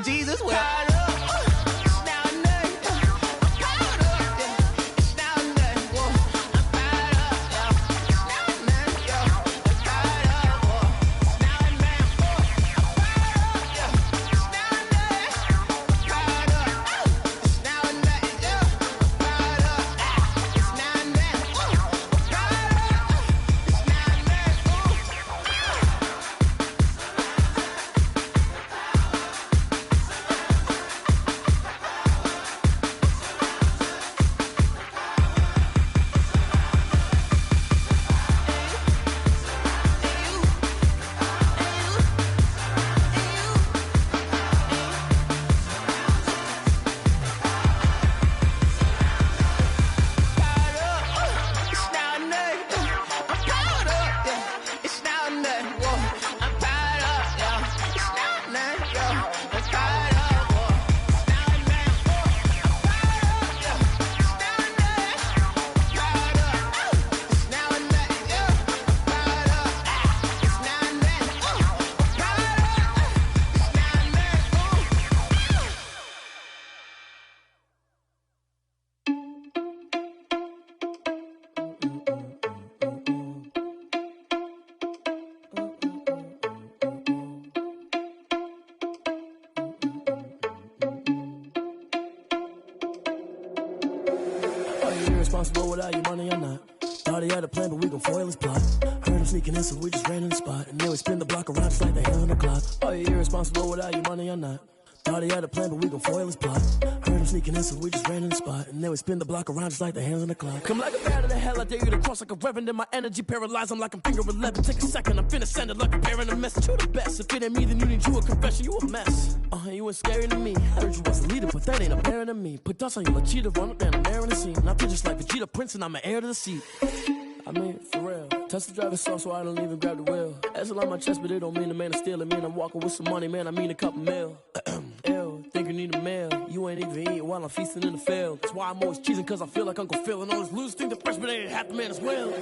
Jesus will. Irresponsible without your money or not. Thought he had a plan, but we gon' foil his plot. Heard him sneaking in, so we just ran in the spot. And then we spin the block around just like the hell on the clock. Are you irresponsible without your money or not? Thought he had a plan, but we gon' foil his plot. Heard him sneaking in, so we just ran in the spot. And then we spin the block around just like the hands on the clock. Come like a bat of the hell, I dare you to cross like a reverend. In my energy paralyzed, I'm like I'm finger 11. Take a second, I'm finna send it like a bear in a message. You the best, if it ain't me, then you need you a confession. You a mess, you ain't scary to me. Heard you was a leader, but that ain't apparent to me. Put dust on you like cheetah, run up down the air in the scene. I feel just like Vegeta Prince and I'm an heir to the seat. I mean, for real. Touch the driver's soft so I don't even grab the wheel. Asshole on my chest, but it don't mean the man is stealing. Mean I'm walking with some money, man, I mean a couple mil. Ew, think you need a meal. You ain't even eating while I'm feasting in the field. That's why I'm always cheesing, cause I feel like Uncle Phil. And all this loose think the freshman ain't half the man as well.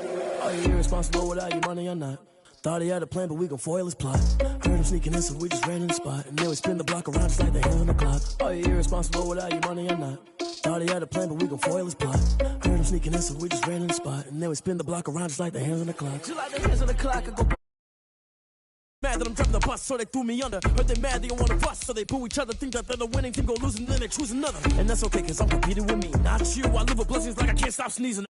Are you irresponsible without your money or not? Thought he had a plan, but we gon' foil his plot. Heard him sneaking in, so we just ran in the spot. And then we spin the block around just like the hands on the clock. Are you irresponsible without your money or not? Thought he had a plan, but we gon' foil his plot. Heard him sneaking in, so we just ran in the spot. And then we spin the block around just like the hands on the clock. Just like the hands on the clock, I go mad that I'm driving the bus, so they threw me under. Heard they mad, they don't wanna bust, so they boo each other. Think that they're the winning team, go losing, then they choose another. And that's okay, cause I'm competing with me, not you. I live with blessings like I can't stop sneezing.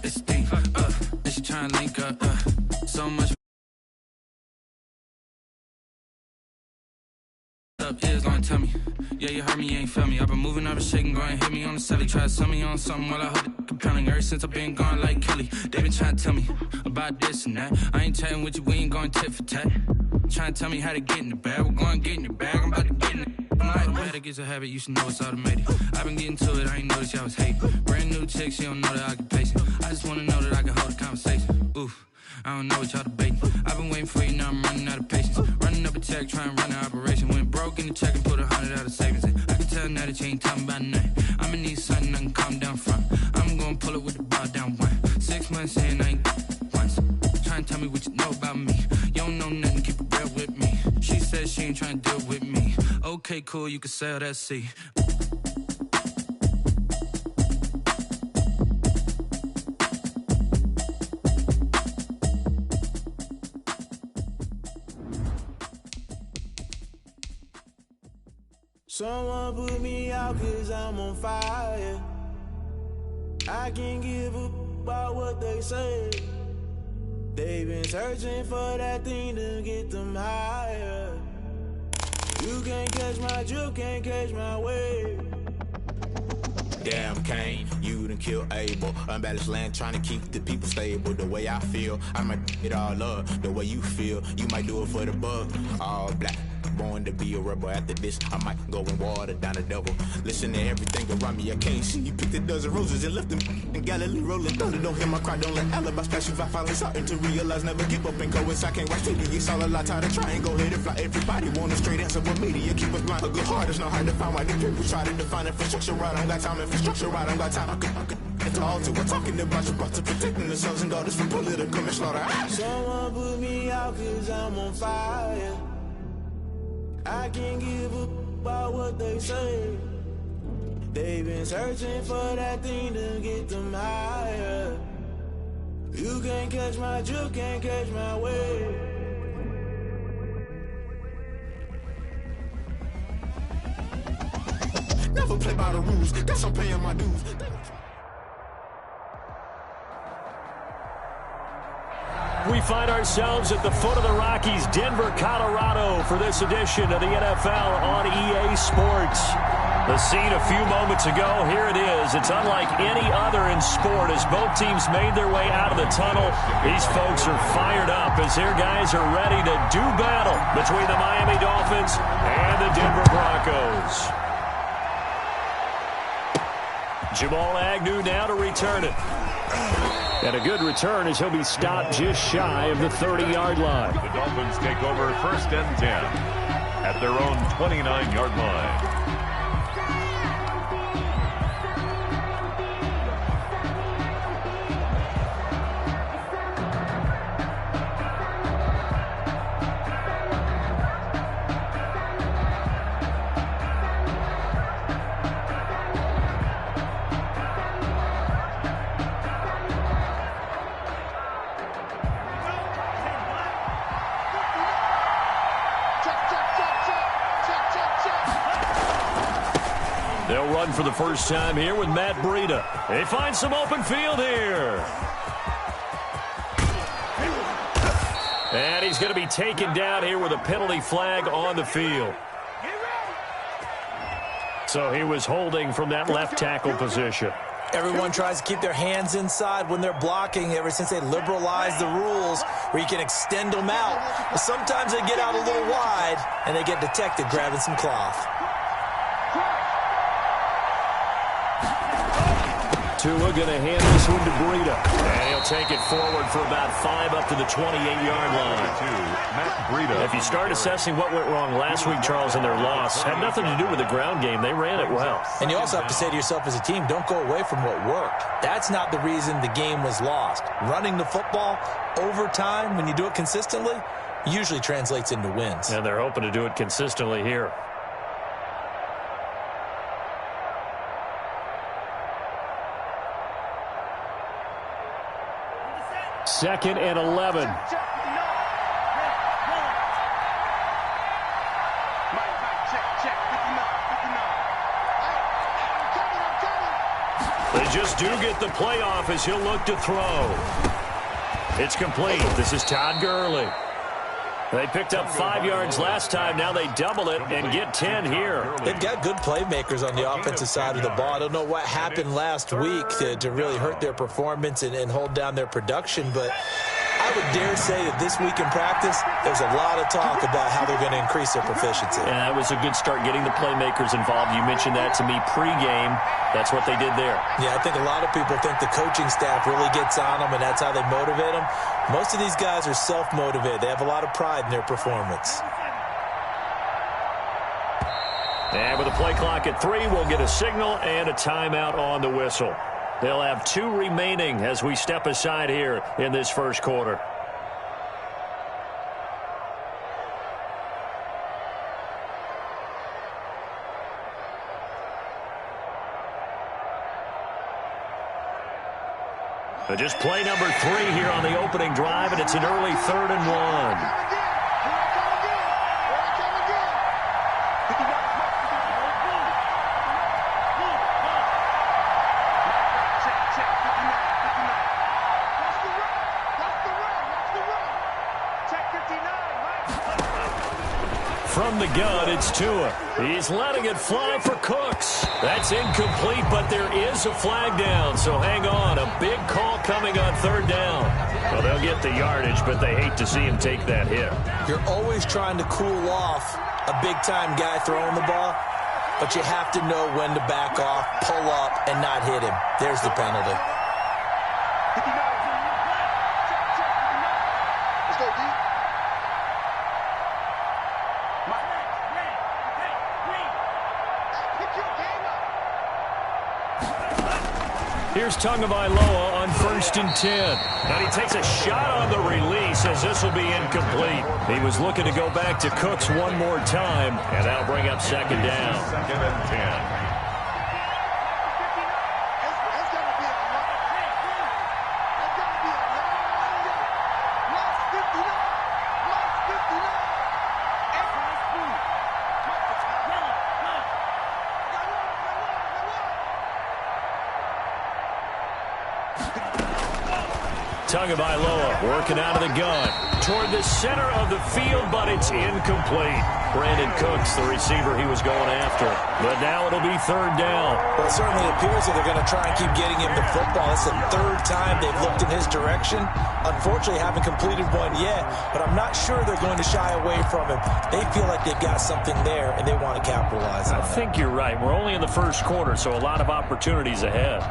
It's deep, and she tryna link up, so much up, ears long, tell me. Yeah, you heard me, you ain't feel me. I've been moving, I've been shaking, go and hit me on the celly. Try to sell me on something while I heard it compelling. Ever since I've been gone like Kelly, they been trying to tell me about this and that. I ain't chatting with you, we ain't going tit for tat. Trying to tell me how to get in the bag, we're going to get in the bag, I'm about to get in it. I'm like, automatic is a habit, you should know it's automated. I've been getting to it, I ain't noticed y'all was hating. Brand new chick, she don't know that I can pace it. I just wanna know that I can hold a conversation. Oof, I don't know what y'all debating. I've been waiting for you, now I'm running out of patience. Running up a check, trying to run an operation. Went broke in the check and put 100 out of savings in. I can tell now that you ain't talking about nothing. I'ma need something I can calm down from. I'm gonna pull it with the bar down one. 6 months in, I ain't once. Trying to tell me what you know about me. You don't know nothing, keep it real with me. She said she ain't trying to deal with me. Okay, cool, you can sell that seat. Someone put me out 'cause I'm on fire. I can't give a about what they say. They've been searching for that thing to get them higher. You can't catch my drift, can't catch my wave. Damn Kane, you done killed Abel. Unbalanced land trying to keep the people stable. The way I feel, I might it all up. The way you feel, you might do it for the buck. All black, born to be a rebel. After this, I might go and water down the devil. Listen to everything around me, I can't see. You picked a dozen roses and left them in Galilee rolling thunder. Don't hear my cry, don't let alibis pass you. I finally starting to realize, never give up and go inside. Can't watch TV, it's all a lot. Tired of trying, go ahead and fly. Everybody want a straight answer, but media keep us blind. A good heart is not hard to find. Why the people try to define infrastructure right? I don't got time, infrastructure right, I don't got time. I could it's all to we're talking about you, about to protecting the sons and daughters from political and slaughter. Someone put me out 'cause I'm on fire. I can't give a about what they say. They've been searching for that thing to get them higher. You can't catch my drift, can't catch my wave. Never play by the rules, guess I'm paying my dues. We find ourselves at the foot of the Rockies, Denver, Colorado, for this edition of the NFL on EA Sports. The scene a few moments ago, here it is. It's unlike any other in sport as both teams made their way out of the tunnel. These folks are fired up as their guys are ready to do battle between the Miami Dolphins and the Denver Broncos. Jamal Agnew now to return it. And a good return as he'll be stopped just shy of the 30-yard line. The Dolphins take over 1st and 10 at their own 29-yard line. They'll run for the first time here with Matt Breida. They find some open field here. And he's going to be taken down here with a penalty flag on the field. So he was holding from that left tackle position. Everyone tries to keep their hands inside when they're blocking ever since they liberalized the rules where you can extend them out. But sometimes they get out a little wide and they get detected grabbing some cloth. Tua going to hand this one to Breida. And he'll take it forward for about 5 up to the 28-yard line. Matt Breida. If you start assessing what went wrong last week, Charles, in their loss, had nothing to do with the ground game. They ran it well. And you also have to say to yourself as a team, don't go away from what worked. That's not the reason the game was lost. Running the football over time, when you do it consistently, usually translates into wins. And they're hoping to do it consistently here. 2nd and 11. The They just do get the playoff as he'll look to throw. It's complete. This is Todd Gurley. They picked up 5 yards last time. Now they double it and get 10 here. They've got good playmakers on the offensive side of the ball. I don't know what happened last week to really hurt their performance and hold down their production, but I would dare say that this week in practice, there's a lot of talk about how they're going to increase their proficiency. And that was a good start, getting the playmakers involved. You mentioned that to me pregame. That's what they did there. Yeah, I think a lot of people think the coaching staff really gets on them, and that's how they motivate them. Most of these guys are self-motivated. They have a lot of pride in their performance. And with the play clock at 3, we'll get a signal and a timeout on the whistle. They'll have 2 remaining as we step aside here in this first quarter. Just play number 3 here on the opening drive, and it's an early 3rd and 1. From the gun, it's Tua. He's letting it fly for Cooks. That's incomplete, but there is a flag down, so hang on. A big call coming on 3rd down. Well, they'll get the yardage, but they hate to see him take that hit. You're always trying to cool off a big-time guy throwing the ball, but you have to know when to back off, pull up, and not hit him. There's the penalty. Here's Tagovailoa on 1st and 10. And he takes a shot on the release as this will be incomplete. He was looking to go back to Cooks one more time, and that'll bring up 2nd down. 2nd and 10. Tagovailoa working out of the gun toward the center of the field, but it's incomplete. Brandon Cooks, the receiver he was going after. But now it'll be 3rd down. Well, it certainly appears that they're going to try and keep getting him the football. It's the 3rd time they've looked in his direction. Unfortunately, haven't completed one yet, but I'm not sure they're going to shy away from him. They feel like they've got something there, and they want to capitalize on it. I think you're right. We're only in the first quarter, so a lot of opportunities ahead.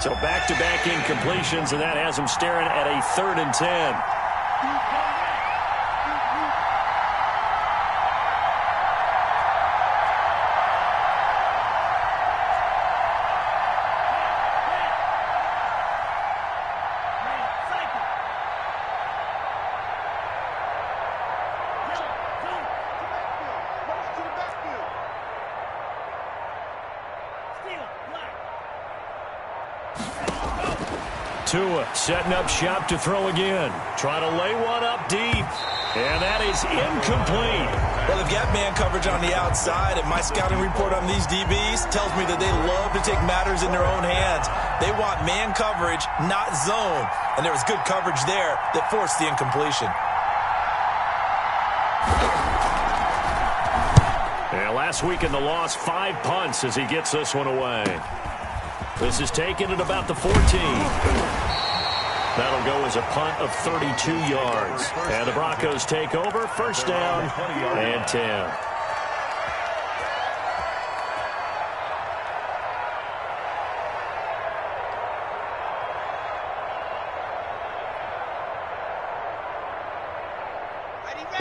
So back-to-back incompletions, and that has them staring at a 3rd and 10. Tua setting up shop to throw again. Trying to lay one up deep. And that is incomplete. Well, they've got man coverage on the outside, and my scouting report on these DBs tells me that they love to take matters in their own hands. They want man coverage, not zone. And there was good coverage there that forced the incompletion. And last week in the loss, 5 punts as he gets this one away. This is taken at about the 14. That'll go as a punt of 32 yards. And the Broncos take over, 1st down and 10.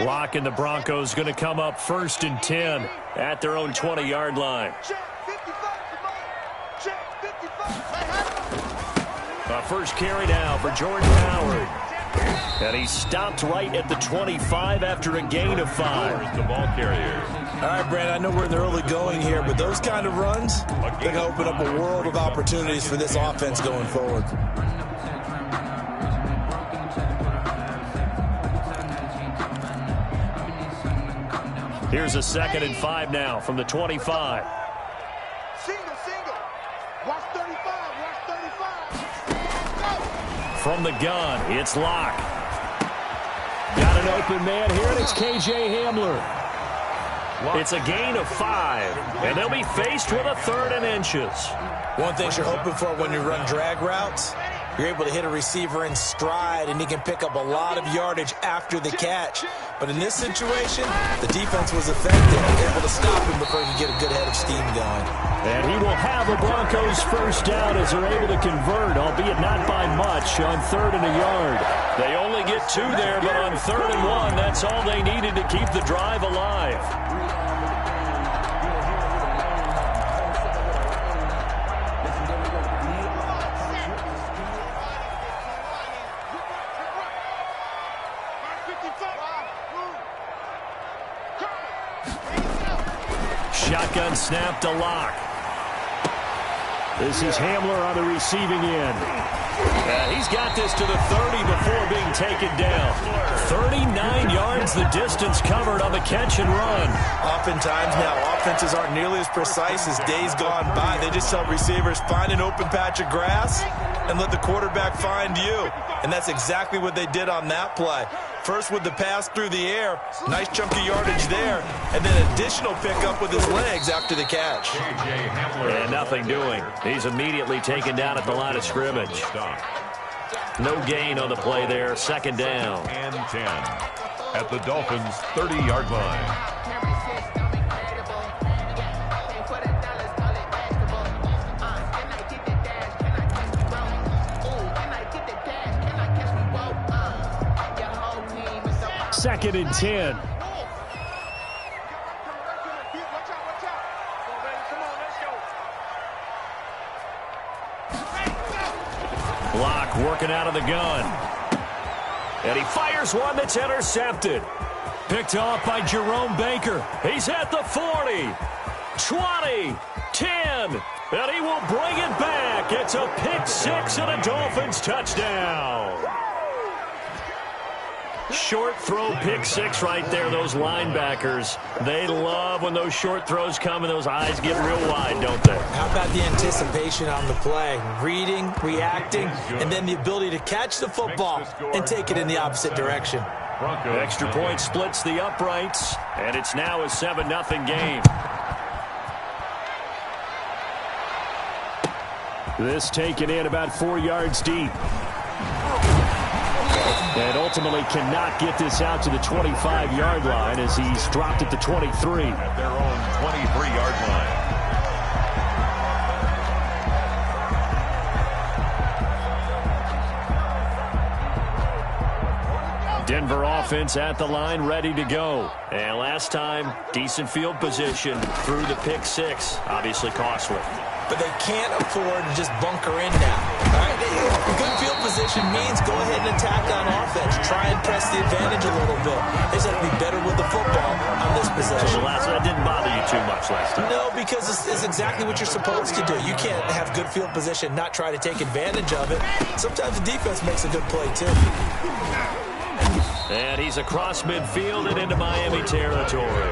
Lock and the Broncos going to come up 1st and 10 at their own 20-yard line. First carry now for Jordan Howard. And he stopped right at the 25 after a gain of 5. The ball carrier. All right, Brandon, I know we're in the early going here, but those kind of runs, they're going to open up a world of opportunities for this offense going forward. Here's a 2nd and 5 now from the 25. Single. Watch 35. Watch 35. From the gun, it's Locke. Got an open man here, and it's K.J. Hamler. It's a gain of 5, and they'll be faced with a 3rd and inches. One thing you're hoping for when you run drag routes, you're able to hit a receiver in stride, and he can pick up a lot of yardage after the catch. But in this situation, the defense was effective, able to stop him before he could get a good head of steam going. And he will have a Broncos first down as they're able to convert, albeit not by much, on 3rd and a yard. They only get 2 there, but on 3rd and 1, that's all they needed to keep the drive alive. Shotgun snap to Locke. This is Hamler on the receiving end. He's got this to the 30 before being taken down. 39 yards the distance covered on the catch and run. Oftentimes now, offenses aren't nearly as precise as days gone by. They just tell receivers, find an open patch of grass and let the quarterback find you. And that's exactly what they did on that play. First with the pass through the air, nice chunky yardage there, and then additional pickup with his legs after the catch. And nothing doing. He's immediately taken down at the line of scrimmage. No gain on the play there, 2nd down. And 10 at the Dolphins' 30-yard line. Second and 10. Locke working out of the gun. And he fires one that's intercepted. Picked off by Jerome Baker. He's at the 40, 20, 10, and he will bring it back. It's a pick 6 and a Dolphins touchdown. Short throw pick 6 right there, those linebackers. They love when those short throws come and those eyes get real wide, don't they? How about the anticipation on the play? Reading, reacting, and then the ability to catch the football and take it in the opposite direction. Extra point splits the uprights, and it's now a 7-0 game. This taken in about 4 yards deep. And ultimately cannot get this out to the 25-yard line as he's dropped at the 23. At their own 23-yard line. Denver offense at the line, ready to go. And last time, decent field position through the pick 6. Obviously costly. But they can't afford to just bunker in now. All right? Good field position means go ahead and attack on offense. Try and press the advantage a little bit. They just have to be better with the football on this possession. So that didn't bother you too much last time? No, because it's exactly what you're supposed to do. You can't have good field position, not try to take advantage of it. Sometimes the defense makes a good play, too. And he's across midfield and into Miami territory.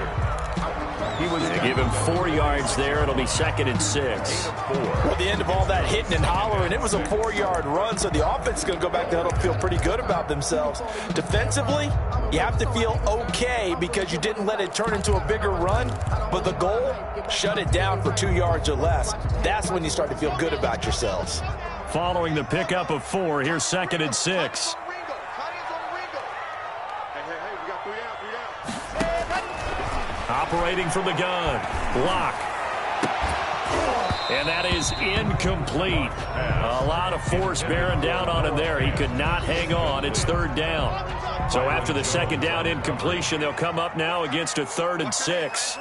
They give him 4 yards there. It'll be 2nd and 6. Well, at the end of all that hitting and hollering, it was a 4-yard run, so the offense is going to go back to huddle and feel pretty good about themselves. Defensively, you have to feel okay because you didn't let it turn into a bigger run, but the goal, shut it down for 2 yards or less. That's when you start to feel good about yourselves. Following the pickup of 4, here's 2nd and 6. Operating from the gun, Locke. And that is incomplete. A lot of force bearing down on him there. He could not hang on. It's 3rd down. So after the 2nd down incompletion, they'll come up now against a 3rd and 6.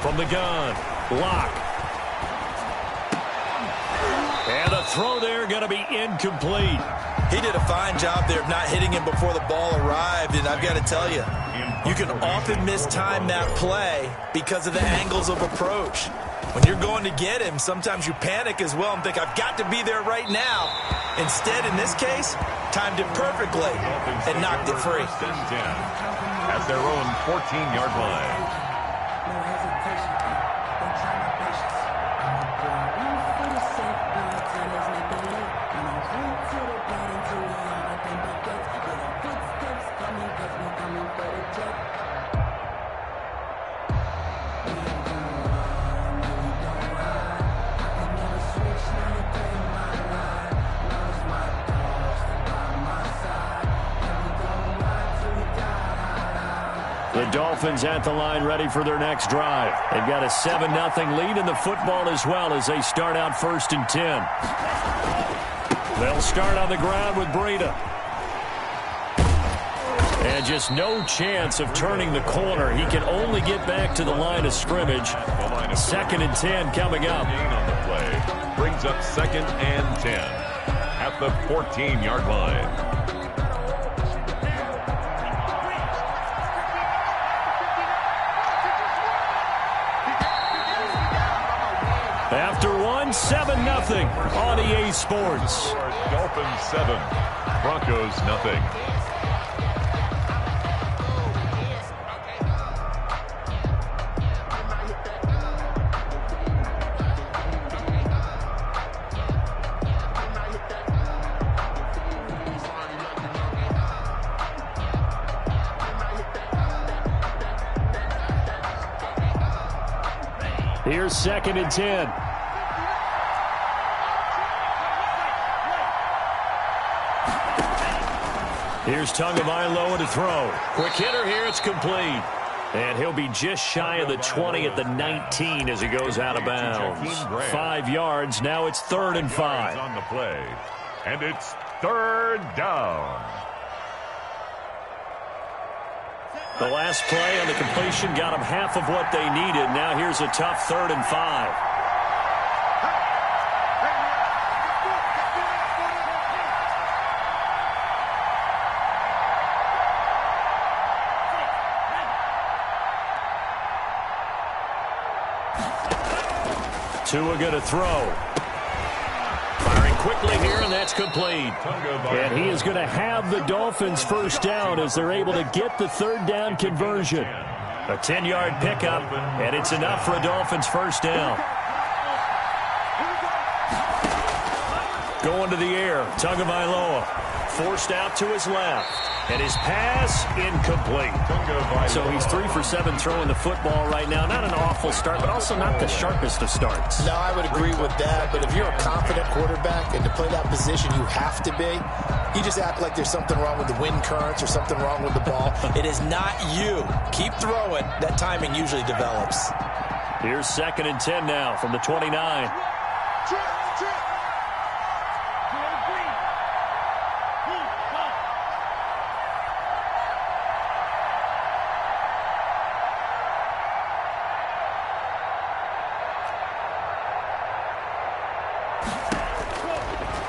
From the gun, Locke. And the throw there going to be incomplete. He did a fine job there of not hitting him before the ball arrived, and I've got to tell you, you can often mistime that play because of the angles of approach. When you're going to get him, sometimes you panic as well and think, I've got to be there right now. Instead, in this case, timed it perfectly and knocked it free. At their own 14-yard line. The Dolphins at the line ready for their next drive. They've got a 7-0 lead in the football as well as they start out 1st and 10. They'll start on the ground with Breida. And just no chance of turning the corner. He can only get back to the line of scrimmage. 2nd and 10 coming up. Gain on the play brings up 2nd and 10 at the 14-yard line. After one, 7-0 on EA Sports. Dolphins 7, Broncos nothing. Here's 2nd and 10. Here's Tagovailoa to throw. Quick hitter here. It's complete. And he'll be just shy of the 20 at the 19 as he goes out of bounds. 5 yards. Now it's 3rd and 5. On the play. And it's 3rd down. The last play on the completion got them half of what they needed. Now here's a tough 3rd and 5. Tua going to throw. Firing quickly here, and that's complete. And he is going to have the Dolphins 1st down as they're able to get the 3rd down conversion. A 10-yard pickup, and it's enough for a Dolphins 1st down. Going to the air, Tagovailoa forced out to his left. And his pass incomplete. So he's 3 for 7 throwing the football right now. Not an awful start, but also not the sharpest of starts. No, I would agree with that. But if you're a confident quarterback and to play that position, you have to be. You just act like there's something wrong with the wind currents or something wrong with the ball. It is not you. Keep throwing. That timing usually develops. Here's 2nd and 10 now from the 29.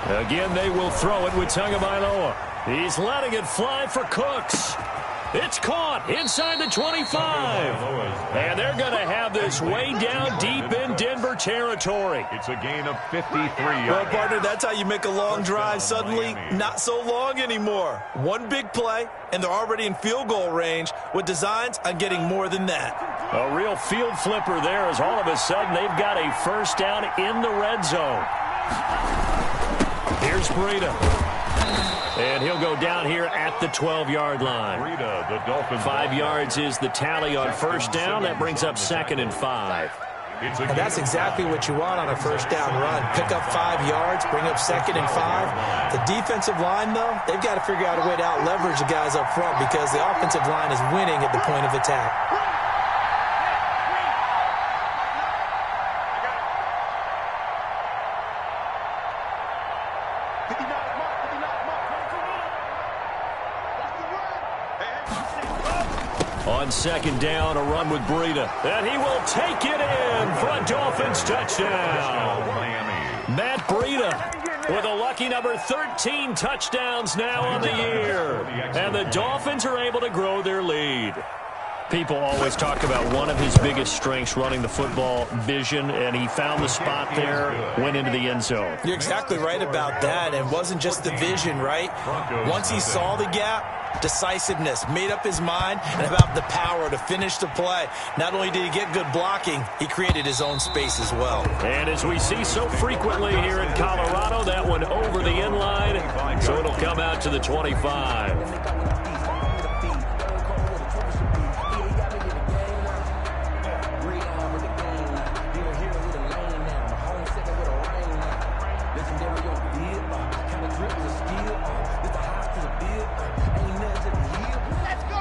Again, they will throw it with Tagovailoa. He's letting it fly for Cooks. It's caught inside the 25. And they're going to have this way down deep in Denver territory. It's a gain of 53 yards. Well, partner, that's how you make a long drive suddenly not so long anymore. One big play, and they're already in field goal range with designs on getting more than that. A real field flipper there as all of a sudden they've got a 1st down in the red zone. Here's Breida. And he'll go down here at the 12-yard line. Breida, the Dolphins. 5 yards is the tally on 1st down. That brings up 2nd and 5. And that's exactly what you want on a 1st down run. Pick up 5 yards, bring up 2nd and 5. The defensive line, though, they've got to figure out a way to out-leverage the guys up front because the offensive line is winning at the point of attack. On 2nd down, a run with Breida. And he will take it in for a Dolphins touchdown. Matt Breida with a lucky number 13 touchdowns now on the year. And the Dolphins are able to grow their lead. People always talk about one of his biggest strengths running the football, vision, and he found the spot there, went into the end zone. You're exactly right about that. It wasn't just the vision, right? Once he saw the gap, decisiveness, made up his mind, and about the power to finish the play. Not only did he get good blocking, he created his own space as well. And as we see so frequently here in Colorado, that one over the end line, so it'll come out to the 25.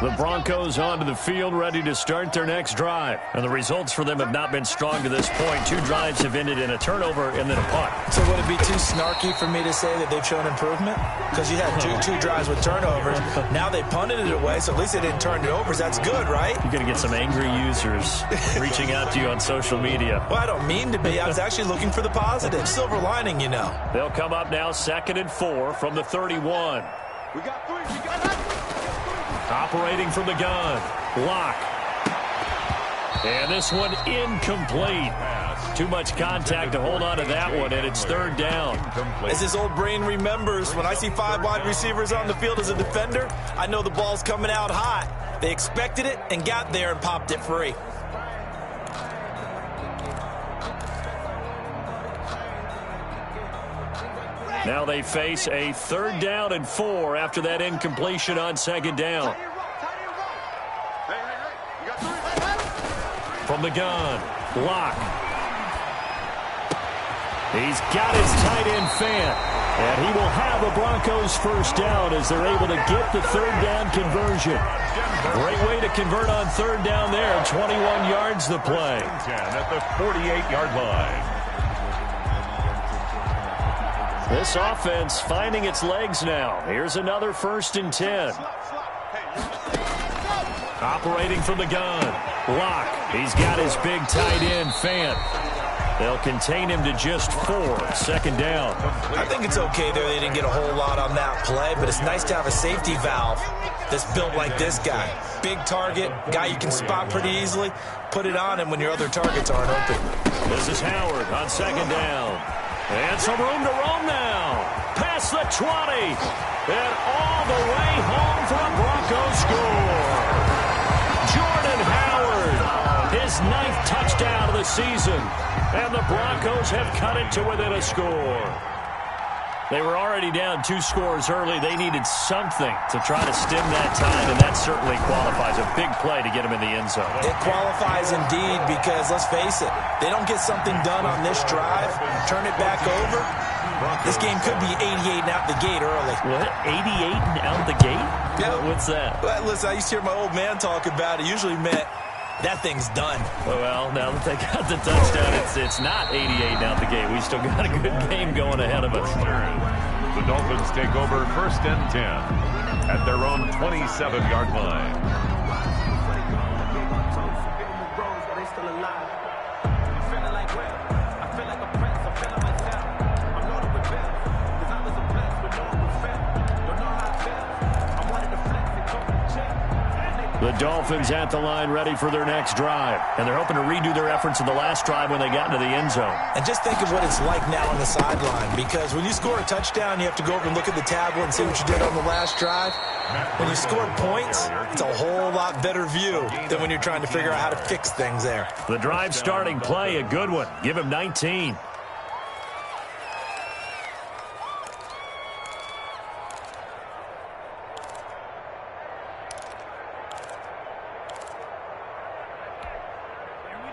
The Broncos onto the field, ready to start their next drive. And the results for them have not been strong to this point. 2 drives have ended in a turnover and then a punt. So would it be too snarky for me to say that they've shown improvement? Because you had two drives with turnovers. Now they punted it away, so at least they didn't turn it over. That's good, right? You're going to get some angry users reaching out to you on social media. Well, I don't mean to be. I was actually looking for the positive. Silver lining, you know. They'll come up now 2nd and 4 from the 31. We got 3. We got 3. Operating from the gun. Lock. And this one incomplete. Too much contact to hold on to that one, and it's 3rd down. As his old brain remembers, when I see 5 wide receivers on the field as a defender, I know the ball's coming out hot. They expected it and got there and popped it free. Now they face a 3rd down and 4 after that incompletion on 2nd down. From the gun, Lock. He's got his tight end Fant, and he will have the Broncos 1st down as they're able to get the 3rd down conversion. Great way to convert on 3rd down there. 21 yards the play. At the 48-yard line. This offense finding its legs now. Here's another 1st and 10. Operating from the gun. Lock. He's got his big tight end, Fant. They'll contain him to just 4. 2nd down. I think it's okay there. They didn't get a whole lot on that play, but it's nice to have a safety valve that's built like this guy. Big target, guy you can spot pretty easily. Put it on him when your other targets aren't open. This is Howard on 2nd down. And some room to roam now. Past the 20. And all the way home for a Broncos score. Jordan Howard, his 9th touchdown of the season. And the Broncos have cut it to within a score. They were already down 2 scores early. They needed something to try to stem that tide, and that certainly qualifies. A big play to get them in the end zone. It qualifies indeed because, let's face it, they don't get something done on this drive, turn it back over, this game could be 88 and out the gate early. What? 88 and out the gate? Yeah. What's that? Well, listen, I used to hear my old man talk about it. Usually meant that thing's done. Well, now that they got the touchdown, it's not 88 out the gate. We still got a good game going ahead of us. The Dolphins take over 1st and 10 at their own 27-yard line. The Dolphins at the line ready for their next drive. And they're hoping to redo their efforts in the last drive when they got into the end zone. And just think of what it's like now on the sideline, because when you score a touchdown, you have to go over and look at the tablet and see what you did on the last drive. When you score points, it's a whole lot better view than when you're trying to figure out how to fix things there. The drive starting play, a good one. Give him 19.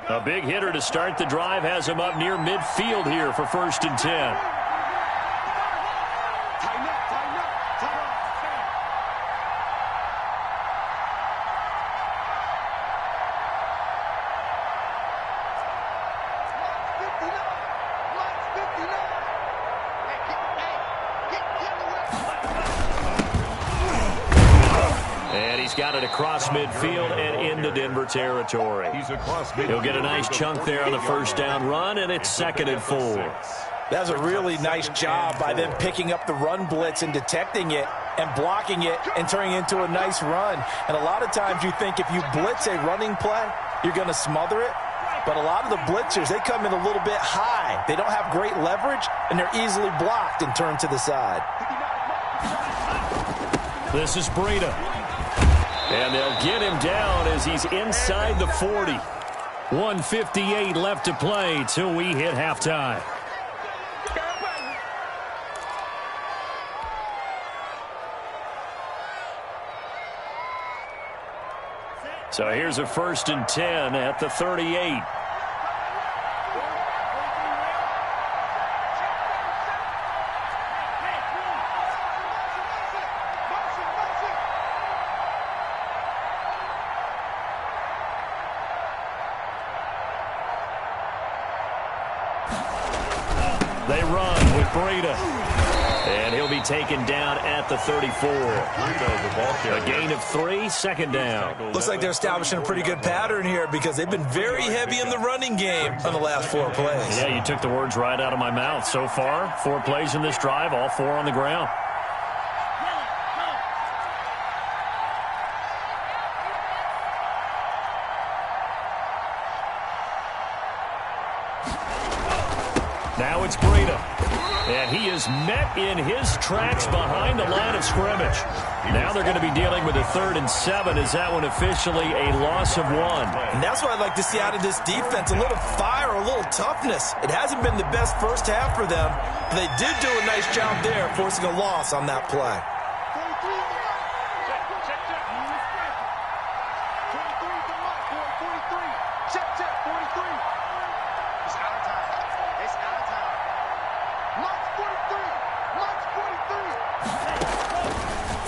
A big hitter to start the drive has him up near midfield here for 1st and 10. Got it across midfield and into Denver territory. He'll get a nice chunk there on the 1st down run, and it's 2nd and 4. That was a really nice job by them picking up the run blitz and detecting it and blocking it and turning it into a nice run. And a lot of times you think if you blitz a running play, you're going to smother it. But a lot of the blitzers, they come in a little bit high. They don't have great leverage, and they're easily blocked and turned to the side. This is Breida. And they'll get him down as he's inside the 40. 1:58 left to play till we hit halftime. So here's a 1st and 10 at the 38. They run with Breida. And he'll be taken down at the 34. A gain of 3, second down. Looks like they're establishing a pretty good pattern here because they've been very heavy in the running game on the last 4 plays. Yeah, you took the words right out of my mouth. So far, 4 plays in this drive, all 4 on the ground. Now it's Breida. And he is met in his tracks behind the line of scrimmage. Now they're going to be dealing with a 3rd and 7. Is that one officially a loss of 1? And that's what I'd like to see out of this defense. A little fire, a little toughness. It hasn't been the best first half for them, but they did do a nice job there, forcing a loss on that play.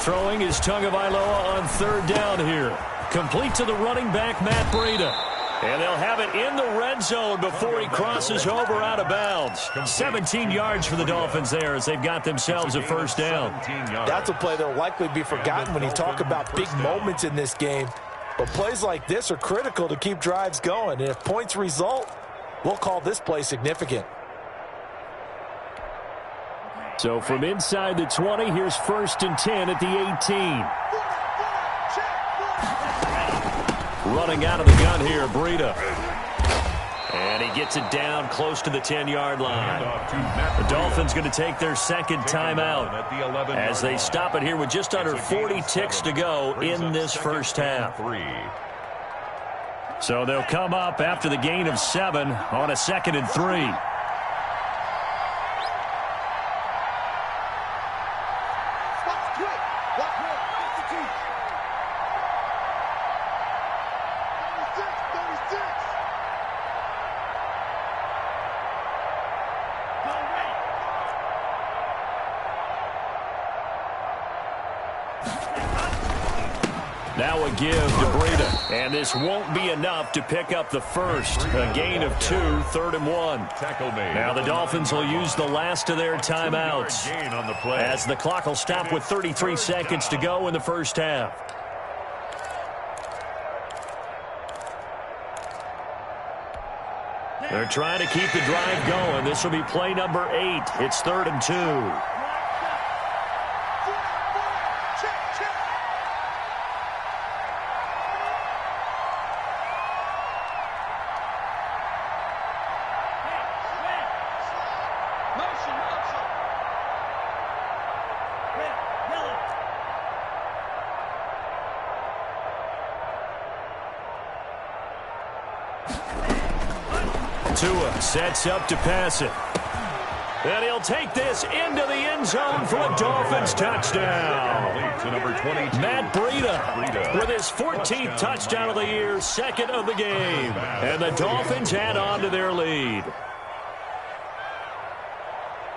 Throwing is Tagovailoa on 3rd down here. Complete to the running back, Matt Breida. And they'll have it in the red zone before he crosses over out of bounds. 17 yards for the Dolphins there as they've got themselves a 1st down. That's a play that will likely be forgotten when you talk about big moments in this game. But plays like this are critical to keep drives going. And if points result, we'll call this play significant. So from inside the 20, here's 1st and 10 at the 18. Running out of the gun here, Breida. And he gets it down close to the 10-yard line. The Dolphins going to take their 2nd timeout as they stop it here with just under 40 ticks to go in this first half. So they'll come up after the gain of 7 on a 2nd and 3. Now a give to Breida. And this won't be enough to pick up the 1st. A gain of 2, 3rd and 1. Now the Dolphins will use the last of their timeouts as the clock will stop with 33 seconds to go in the first half. They're trying to keep the drive going. This will be play number 8. It's 3rd and 2. Tua sets up to pass it. And he'll take this into the end zone for a Dolphins touchdown. Matt Breida with his 14th touchdown of the year, 2nd of the game. And the Dolphins add on to their lead.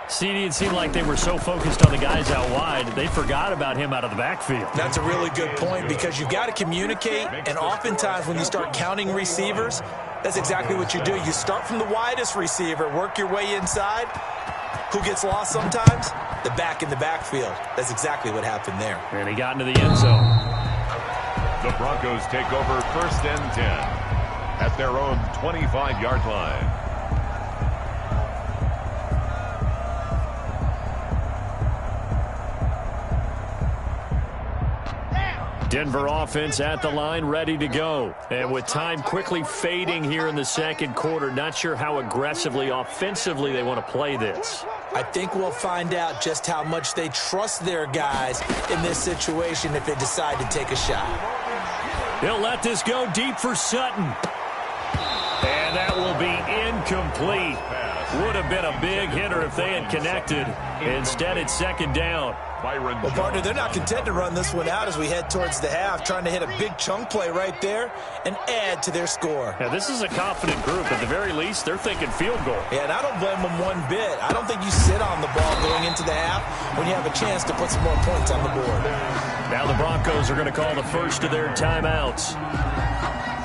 CD, it seemed like they were so focused on the guys out wide, they forgot about him out of the backfield. That's a really good point because you've got to communicate, and oftentimes when you start counting receivers, that's exactly what you do. You start from the widest receiver, work your way inside. Who gets lost sometimes? The back in the backfield. That's exactly what happened there. And he got into the end zone. The Broncos take over 1st and 10 at their own 25-yard line. Denver offense at the line, ready to go. And with time quickly fading here in the 2nd quarter, not sure how aggressively, offensively they want to play this. I think we'll find out just how much they trust their guys in this situation if they decide to take a shot. He'll let this go deep for Sutton. And that will be incomplete. Would have been a big hitter if they had connected. Instead, it's 2nd down. Well, partner, they're not content to run this one out as we head towards the half, trying to hit a big chunk play right there and add to their score. Yeah, this is a confident group. At the very least, they're thinking field goal. Yeah, and I don't blame them one bit. I don't think you sit on the ball going into the half when you have a chance to put some more points on the board. Now the Broncos are going to call the first of their timeouts,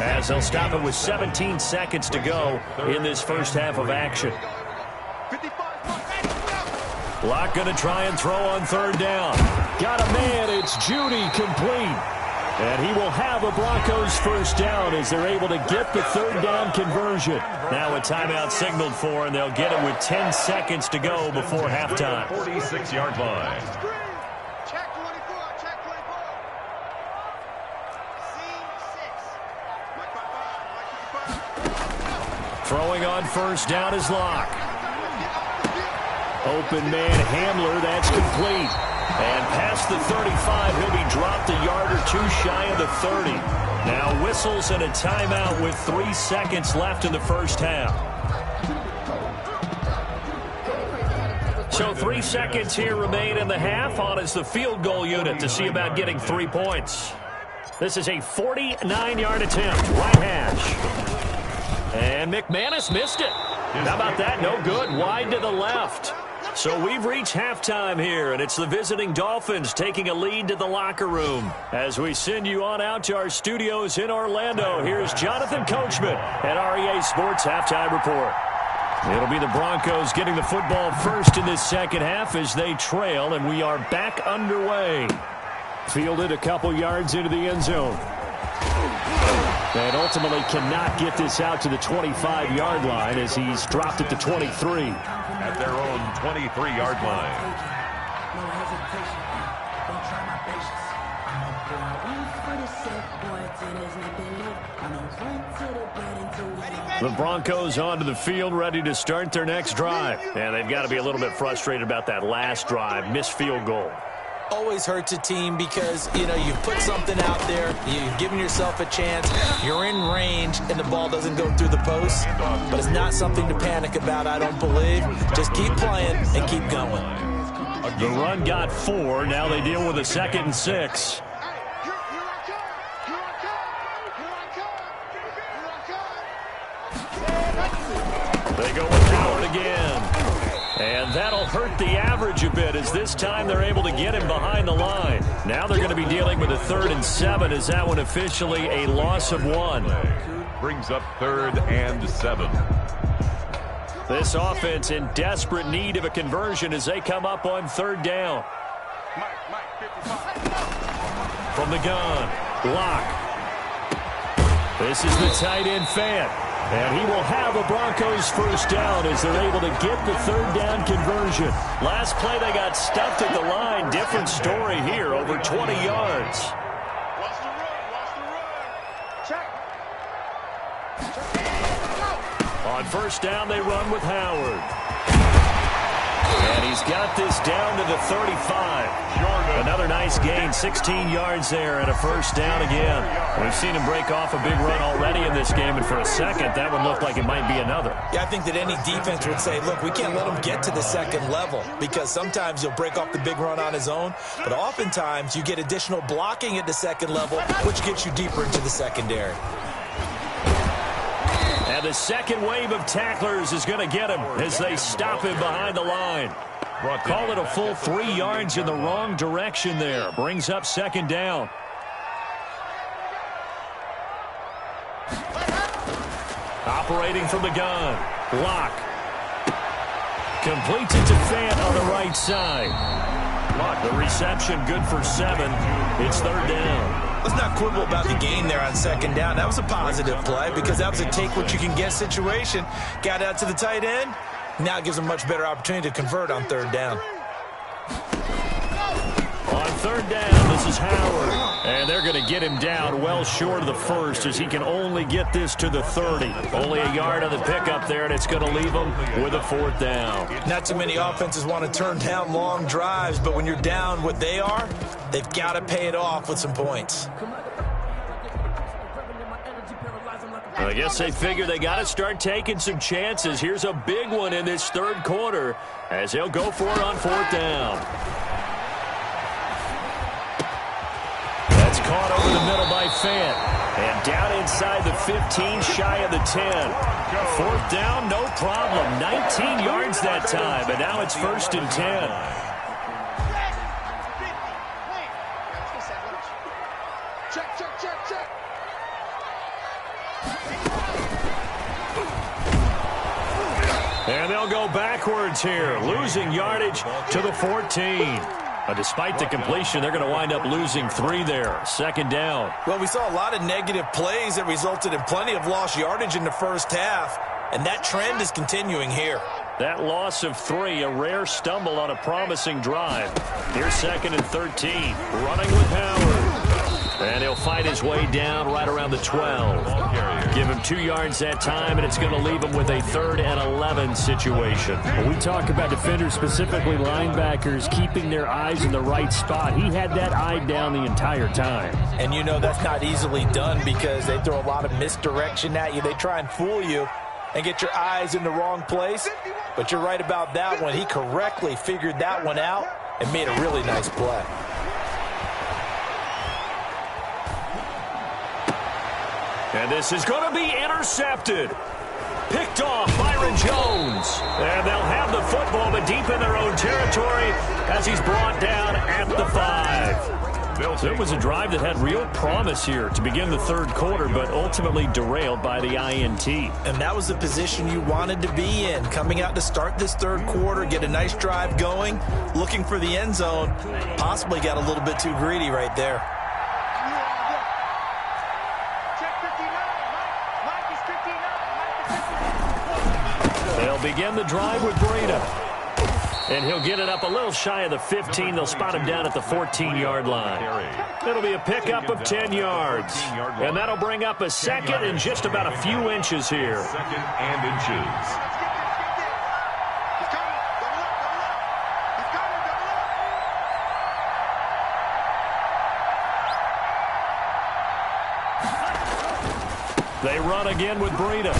as they'll stop it with 17 seconds to go in this first half of action. 55. Locke going to try and throw on third down. Got a man. It's Judy, complete. And he will have a Broncos first down as they're able to get the third down conversion. Now a timeout signaled for, and they'll get it with 10 seconds to go before halftime. 46-yard line. Check 24, check 24. C6. Throwing on first down is Locke. Open man Hamler, that's complete. And past the 35, he'll be dropped a yard or two shy of the 30. Now whistles and a timeout with 3 seconds left in the first half. So 3 seconds here remain in the half. On is the field goal unit to see about getting 3 points. This is a 49-yard attempt, right hash. And McManus missed it. How about that? No good. Wide to the left. So we've reached halftime here, and it's the visiting Dolphins taking a lead to the locker room. As we send you on out to our studios in Orlando, here's Jonathan Coachman at REA Sports Halftime Report. It'll be the Broncos getting the football first in this second half as they trail, and we are back underway. Fielded a couple yards into the end zone. And ultimately cannot get this out to the 25-yard line as he's dropped it to 23. At their own 23-yard line. The Broncos onto the field, ready to start their next drive. And they've got to be a little bit frustrated about that last drive, missed field goal. Always hurts a team because, you know, you put something out there, you've given yourself a chance, you're in range, and the ball doesn't go through the post. But it's not something to panic about, I don't believe. Just keep playing and keep going. The run got 4. Now they deal with a 2nd and 6. They go with Howard again. And that'll hurt the average a bit as this time they're able to get him behind the line. Now they're going to be dealing with a 3rd and 7 as that one officially a loss of 1. Brings up 3rd and 7. This offense in desperate need of a conversion as they come up on 3rd down. From the gun, Locke. This is the tight end Fant. And he will have a Broncos first down as they're able to get the 3rd down conversion. Last play they got stuffed at the line. Different story here, over 20 yards. Watch the run. Check. On first down, they run with Howard. And he's got this down to the 35. Another nice gain, 16 yards there and a first down again. We've seen him break off a big run already in this game, and for a second, that one looked like it might be another. Yeah, I think that any defense would say, look, we can't let him get to the second level because sometimes he'll break off the big run on his own, but oftentimes you get additional blocking at the second level, which gets you deeper into the secondary. And the second wave of tacklers is going to get him as they stop him behind the line. Call it a full 3 yards in the wrong direction there. Brings up 2nd down. Operating from the gun. Locke. Completes it to Fant on the right side. The reception good for 7. It's 3rd down. Let's not quibble about the gain there on 2nd down. That was a positive play because that was a take-what-you-can-get situation. Got out to the tight end. Now it gives them a much better opportunity to convert on 3rd down. On 3rd down, this is Howard. And they're going to get him down well short of the 1st as he can only get this to the 30. Only a yard on the pickup there, and it's going to leave him with a 4th down. Not too many offenses want to turn down long drives, but when you're down what they are, they've got to pay it off with some points. I guess they figure they got to start taking some chances. Here's a big one in this 3rd quarter as they'll go for it on 4th down. That's caught over the middle by Fant. And down inside the 15, shy of the 10. 4th down, no problem. 19 yards that time, and now it's 1st and 10. Check. And they'll go backwards here, losing yardage to the 14. Despite the completion, they're going to wind up losing 3 there. Second down. Well, we saw a lot of negative plays that resulted in plenty of lost yardage in the first half, and that trend is continuing here. That loss of 3, a rare stumble on a promising drive. Here's 2nd and 13, running with Howard. And he'll fight his way down right around the 12. Give him 2 yards that time, and it's going to leave him with a 3rd and 11 situation. When we talk about defenders, specifically linebackers, keeping their eyes in the right spot. He had that eye down the entire time. And you know that's not easily done because they throw a lot of misdirection at you. They try and fool you and get your eyes in the wrong place. But you're right about that one. He correctly figured that one out and made a really nice play. And this is going to be intercepted. Picked off Byron Jones. And they'll have the football, but deep in their own territory as he's brought down at the 5. So it was a drive that had real promise here to begin the 3rd quarter, but ultimately derailed by the INT. And that was the position you wanted to be in. Coming out to start this 3rd quarter, get a nice drive going, looking for the end zone. Possibly got a little bit too greedy right there. They'll begin the drive with Breida. And he'll get it up a little shy of the 15. They'll spot him down at the 14-yard line. It'll be a pickup of 10 yards. And that'll bring up a 2nd and just about a few inches here. 2nd and inches. They run again with Breida.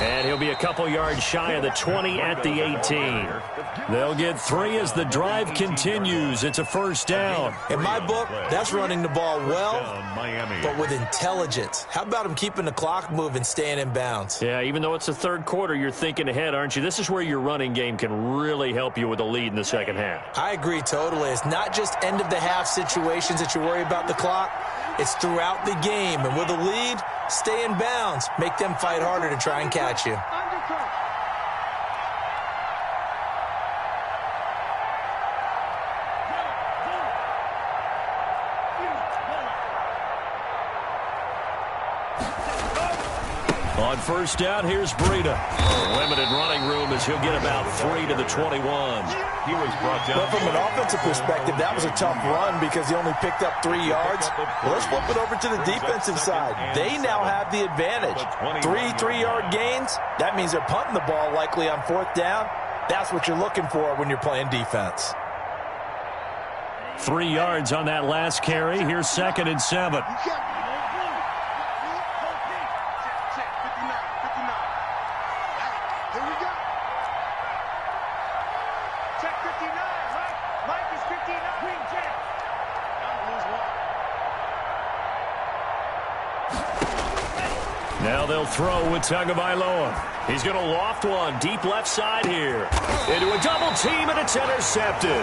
And he'll be a couple yards shy of the 20 at the 18. They'll get 3 as the drive continues. It's a 1st down. In my book, that's running the ball well, but with intelligence. How about him keeping the clock moving, staying in bounds? Yeah, even though it's the 3rd quarter, you're thinking ahead, aren't you? This is where your running game can really help you with a lead in the 2nd half. I agree totally. It's not just end-of-the-half situations that you worry about the clock. It's throughout the game. And with a lead, stay in bounds. Make them fight harder to try and catch you. On 1st down, here's Breida. Limited running room as he'll get about 3 to the 21. He was brought down. Well, from an offensive perspective, that was a tough run because he only picked up 3 yards. Well, let's flip it over to the defensive side. They now have the advantage. 3 3-yard gains. That means they're punting the ball likely on 4th down. That's what you're looking for when you're playing defense. 3 yards on that last carry. Here's 2nd and 7. Now they'll throw with Tagovailoa. He's going to loft one deep left side here. Into a double team, and it's intercepted.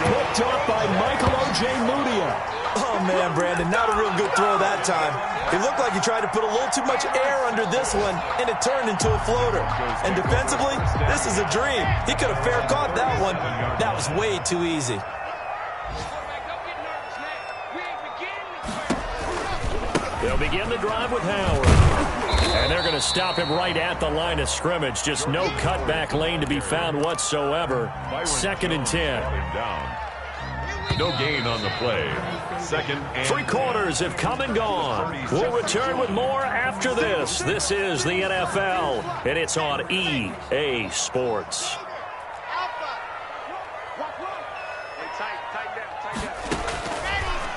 Picked off by Michael Ojemudia. Oh, man, Brandon, not a real good throw that time. It looked like he tried to put a little too much air under this one, and it turned into a floater. And defensively, this is a dream. He could have fair caught that one. That was way too easy. They'll begin the drive with Howard. And they're going to stop him right at the line of scrimmage. Just no cutback lane to be found whatsoever. 2nd and 10. No gain on the play. 2nd and 3 quarters have come and gone. We'll return with more after this. This is the NFL, and it's on EA Sports.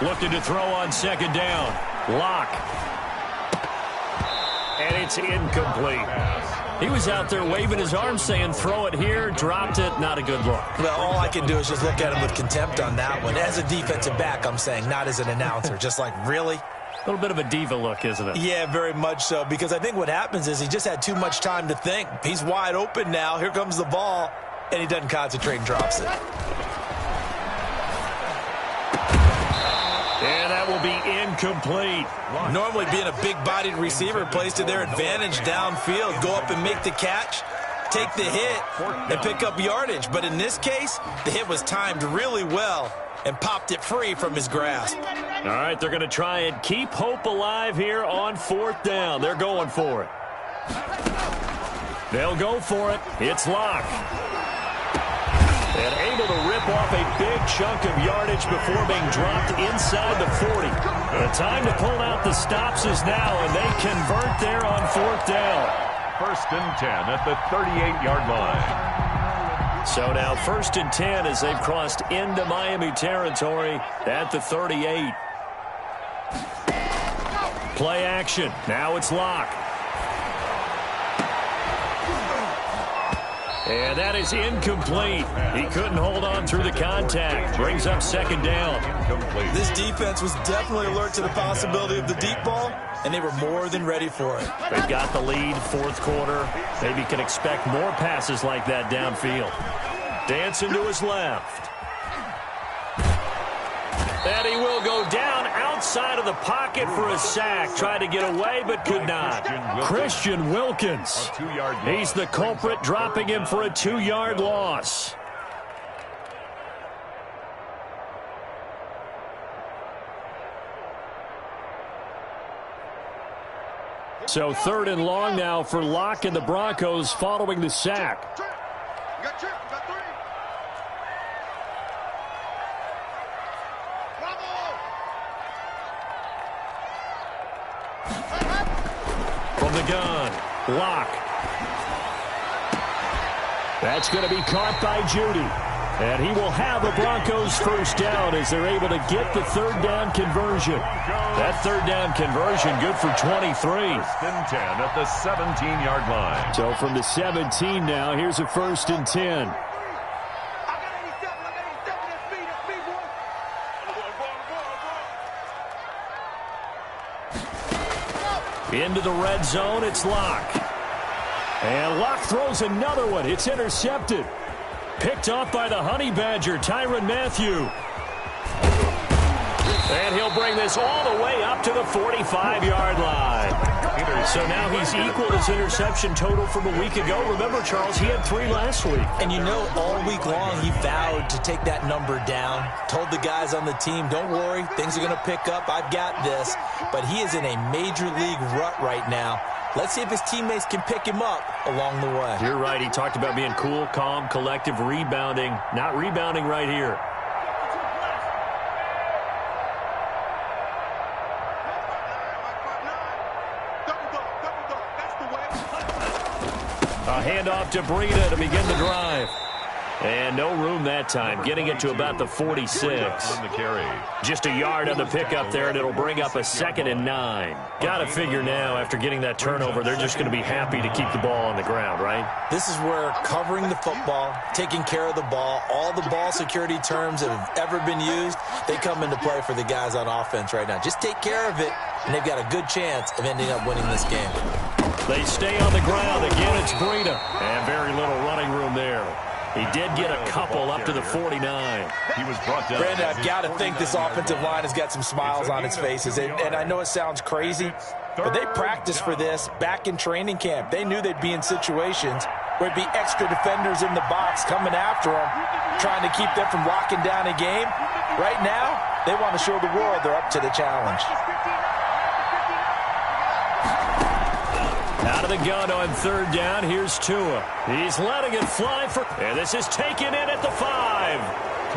Looking to throw on 2nd down. Lock. And it's incomplete. He was out there waving his arms saying, throw it here, dropped it, not a good look. Well, all I can do is just look at him with contempt on that one. As a defensive back, I'm saying, not as an announcer. Just like, really? A little bit of a diva look, isn't it? Yeah, very much so, because I think what happens is he just had too much time to think. He's wide open now. Here comes the ball, and he doesn't concentrate and drops it. And that will be incomplete. Normally being a big-bodied receiver plays to their advantage downfield. Go up and make the catch, take the hit, and pick up yardage. But in this case, the hit was timed really well and popped it free from his grasp. All right, they're going to try and keep hope alive here on 4th down. They're going for it. They'll go for it. It's Locke. And able to rip off a big chunk of yardage before being dropped inside the 40. The time to pull out the stops is now, and they convert there on 4th down. 1st and 10 at the 38-yard line. So now 1st and 10 as they've crossed into Miami territory at the 38. Play action. Now it's Locke. And that is incomplete. He couldn't hold on through the contact. Brings up 2nd down. Incomplete. This defense was definitely alert to the possibility of the deep ball, and they were more than ready for it. They've got the lead, 4th quarter. Maybe can expect more passes like that downfield. Dancing to his left. And he will go down outside of the pocket for a sack. Tried to get away, but could not. Christian Wilkins. He's the culprit, dropping him for a 2-yard loss. So 3rd and long now for Locke and the Broncos following the sack. From the gun, Locke. That's going to be caught by Judy. And he will have a Broncos 1st down as they're able to get the 3rd down conversion. That 3rd down conversion good for 23. 1st and 10 at the 17-yard line. So from the 17 now, here's a 1st and 10. Into the red zone, it's Locke. And Locke throws another one. It's intercepted. Picked off by the Honey Badger, Tyrann Mathieu. And he'll bring this all the way up to the 45-yard line. So now he's equaled his interception total from a week ago. Remember, Charles, he had 3 last week. And you know, all week long he vowed to take that number down. Told the guys on the team, don't worry, things are going to pick up. I've got this. But he is in a major league rut right now. Let's see if his teammates can pick him up along the way. You're right. He talked about being cool, calm, collective, rebounding. Not rebounding right here. A handoff to Breida to begin the drive. And no room that time, getting it to about the 46. Just a yard on the pickup there, and it'll bring up a 2nd and 9. Got to figure now, after getting that turnover, they're just going to be happy to keep the ball on the ground, right? This is where covering the football, taking care of the ball, all the ball security terms that have ever been used, they come into play for the guys on offense right now. Just take care of it, and they've got a good chance of ending up winning this game. They stay on the ground. Again, it's Breida. And very little running room there. He did get a couple up to the 49. He was brought down. Brandon, I've got to think this offensive line has got some smiles on its faces. And I know it sounds crazy, but they practiced for this back in training camp. They knew they'd be in situations where it'd be extra defenders in the box coming after them, trying to keep them from locking down a game. Right now, they want to show the world they're up to the challenge. Out of the gun on 3rd down, here's Tua. He's letting it fly and this is taken in at the 5.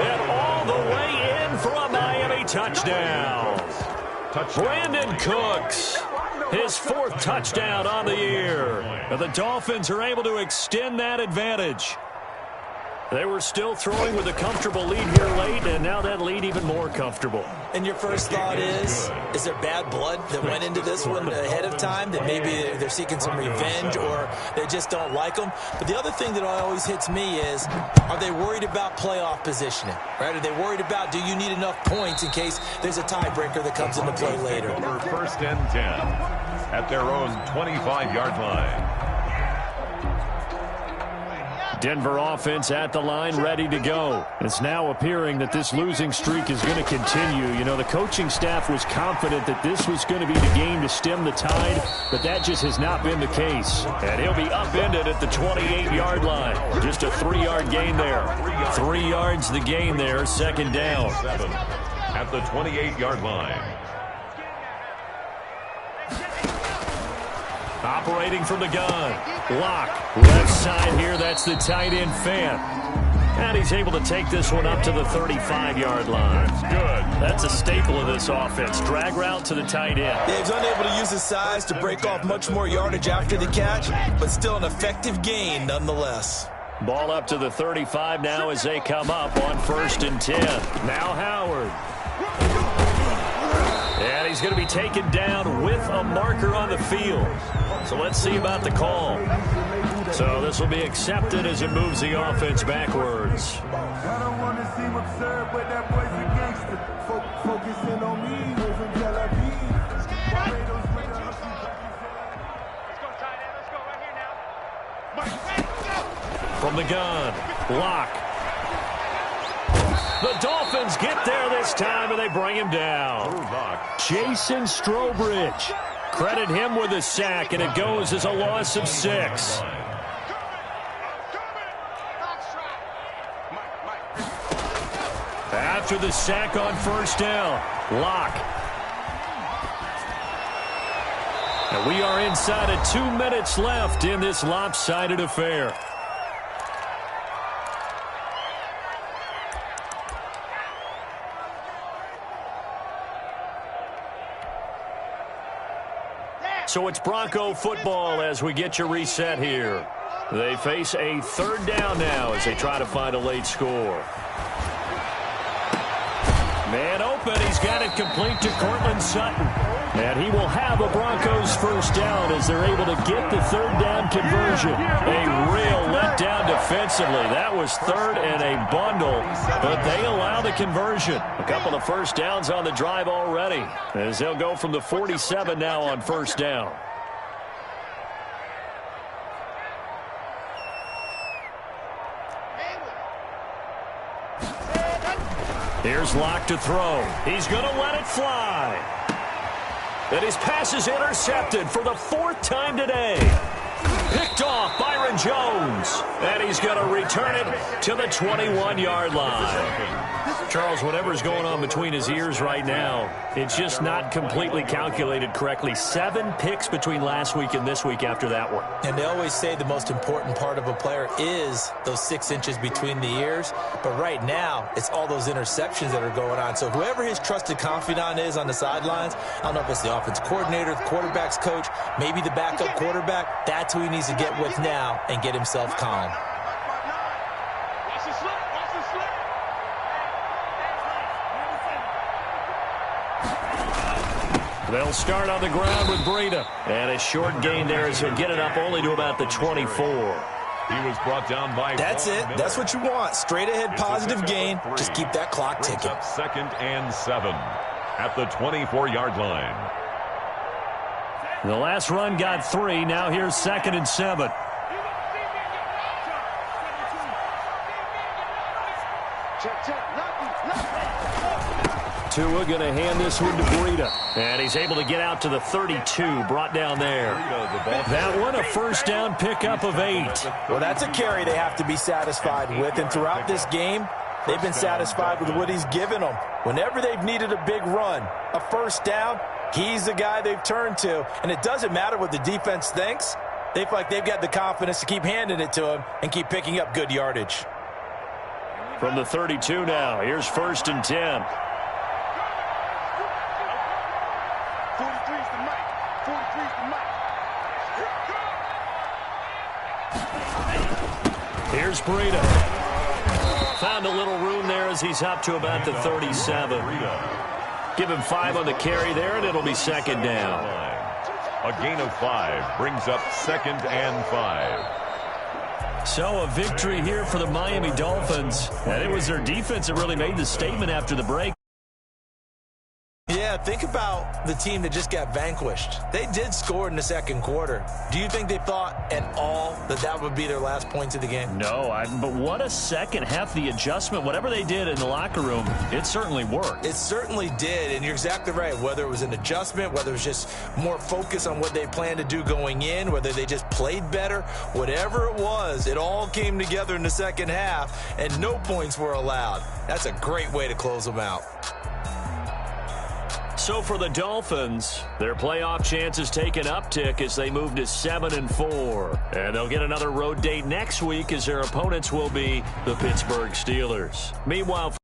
And all the way in for a Miami touchdown. Brandon Cooks, his 4th touchdown on the year. And the Dolphins are able to extend that advantage. They were still throwing with a comfortable lead here late, and now that lead even more comfortable. And your first thought is there bad blood that went into this one ahead of time, that maybe they're seeking some revenge or they just don't like them? But the other thing that always hits me is, are they worried about playoff positioning? Right? Are they worried about, do you need enough points in case there's a tiebreaker that comes into play later? 1st and 10 at their own 25-yard line. Denver offense at the line, ready to go. It's now appearing that this losing streak is going to continue. You know, the coaching staff was confident that this was going to be the game to stem the tide, but that just has not been the case. And he'll be upended at the 28-yard line. Just a 3-yard gain there. 3 yards the gain there, second down. At the 28-yard line. Operating from the gun. Lock. Left side here, that's the tight end Fant. And he's able to take this one up to the 35-yard line. That's good. That's a staple of this offense. Drag route to the tight end. Yeah, he's unable to use his size to break off much more yardage after the catch, but still an effective gain nonetheless. Ball up to the 35 now as they come up on 1st and 10. Now Howard. And he's going to be taken down with a marker on the field. So let's see about the call. So this will be accepted as it moves the offense backwards. I don't want to seem absurd, but that boy's a gangster. Focusing on me, was in Tel Aviv. Let's go, tight end. Let's go right here now. Mike, go! From the gun, Lock. The Dolphins get there this time, and they bring him down. Jason Strobridge. Credit him with a sack, and it goes as a loss of 6. After the sack on 1st down, Lock. And we are inside of 2 minutes left in this lopsided affair. So it's Bronco football as we get you reset here. They face a 3rd down now as they try to find a late score. Man open, he's got it complete to Cortland Sutton. And he will have a Broncos 1st down as they're able to get the 3rd down conversion. A real letdown defensively. That was 3rd and a bundle, but they allow the conversion. A couple of 1st downs on the drive already as they'll go from the 47 now on 1st down. Here's Lock to throw. He's going to let it fly. And his pass is intercepted for the 4th time today. Picked off Byron Jones. And he's going to return it to the 21-yard line. Charles, whatever's going on between his ears right now, it's just not completely calculated correctly. 7 picks between last week and this week after that one. And they always say the most important part of a player is those 6 inches between the ears. But right now, it's all those interceptions that are going on. So whoever his trusted confidant is on the sidelines, I don't know if it's the offense coordinator, the quarterback's coach, maybe the backup quarterback, that's who he needs to get with now and get himself calm. They'll start on the ground with Breida. And a short gain there as he'll get it up only to about the 24. He was brought down by That's it. That's what you want. Straight ahead positive gain. Just keep that clock ticking. 2nd and 7 at the 24-yard line. The last run got 3. Now here's 2nd and 7. Tua going to hand this one to Breida. And he's able to get out to the 32, brought down there. That one a 1st down pickup of 8. Well, that's a carry they have to be satisfied with. And throughout this game, they've been satisfied with what he's given them. Whenever they've needed a big run, a 1st down, he's the guy they've turned to. And it doesn't matter what the defense thinks. They feel like they've got the confidence to keep handing it to him and keep picking up good yardage. From the 32 now, here's 1st and 10. Here's Breida. Found a little room there as he's up to about the 37. Give him 5 on the carry there, and it'll be 2nd down. A gain of 5 brings up 2nd and 5. So a victory here for the Miami Dolphins. And it was their defense that really made the statement after the break. Yeah, Yeah, think about the team that just got vanquished. They did score in the second quarter. Do you think they thought at all that that would be their last points of the game? No, but what a second half. The adjustment, whatever they did in the locker room, it certainly worked. It certainly did, and you're exactly right. Whether it was an adjustment, whether it was just more focus on what they planned to do going in, whether they just played better, whatever it was, it all came together in the second half, and no points were allowed. That's a great way to close them out. So for the Dolphins, their playoff chances take an uptick as they move to 7-4. And they'll get another road date next week as their opponents will be the Pittsburgh Steelers. Meanwhile,